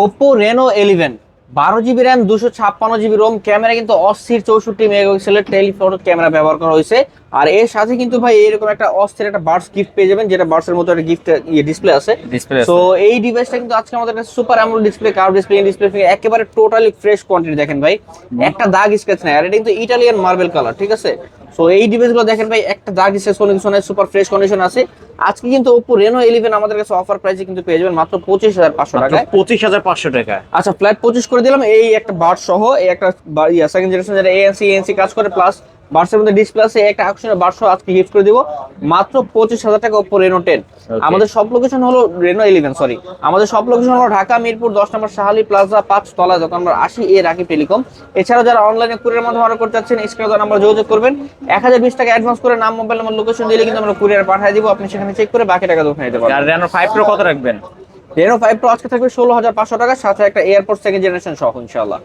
Oppo Reno 11 12 GB RAM 256 GB ROM, camera কিন্তু অস্থির 64 মেগাপিক্সেলের টেলিফটো ক্যামেরা ব্যবহার করা হয়েছে। আর এর সাথে কিন্তু ভাই এরকম একটা অস্থির একটা বাডস গিফট পেয়ে যাবেন, যেটা বাডসের মতো একটা গিফট ডিসপ্লে আছে। ডিসপ্লে তো আছে। এই ডিভাইসটা কিন্তু আজকে আমাদের কাছে super AMOLED display, curve display, display একেবারে টোটালি ফ্রেশ কোয়ান্টিটি। দেখেন ভাই একটা দাগ স্কেচ নাই, আর এটা কিন্তু ইটালিয়ান মার্বেল কালার, ঠিক আছে। তো এই ডিভাইসগুলো দেখেন ভাই একটা দাগ স্কেচ কন্ডিশনে সুপার ফ্রেশ কন্ডিশন আছে। আজকে কিন্তু Oppo Reno 11 আমাদের কাছে অফার প্রাইসে কিন্তু পেয়ে যাবেন মাত্র 25,500 টাকায়। 25,500 টাকা। আচ্ছা ফ্ল্যাট 25 করে দিলাম, এই একটা বাড সহ, এই একটা সেকেন্ড জেনারেশন যেটা ANC কাজ করে, প্লাস বাডসের মধ্যে ডিসপ্লে আছে, একটা আকর্ষণীয় বাড সহ আজকে গিফট করে দিব মাত্র 25,000 টাকা Oppo Reno 10। আমাদের সব লোকেশন হলো Reno 11 সরি, আমাদের সব লোকেশন হলো ঢাকা মিরপুর 10 নম্বর শাহালি প্লাজা 5 তলা, যত নম্বর 80 এ রাকিব টেলিকম। এছাড়াও যারা অনলাইনে কুরিয়ার মাধ্যমে অর্ডার করতে চাচ্ছেন, স্ক্রিনে নাম্বার যোগাযোগ করবেন, 1020 টাকা অ্যাডভান্স করে নাম, মোবাইল নাম্বার, লোকেশন দিলে কিন্তু আমরা কুরিয়ার পাঠিয়ে দিব, আপনি সেখানে চেক করে বাকি টাকা দোকানে দিতে পারবেন। আর Reno 5 Pro কত রাখবেন? Reno 5 Pro আজকে থাকবে 16,500 টাকা, সাথে একটা এয়ারপোর্ট সেকেন্ড জেনারেশন সহ ইনশাআল্লাহ।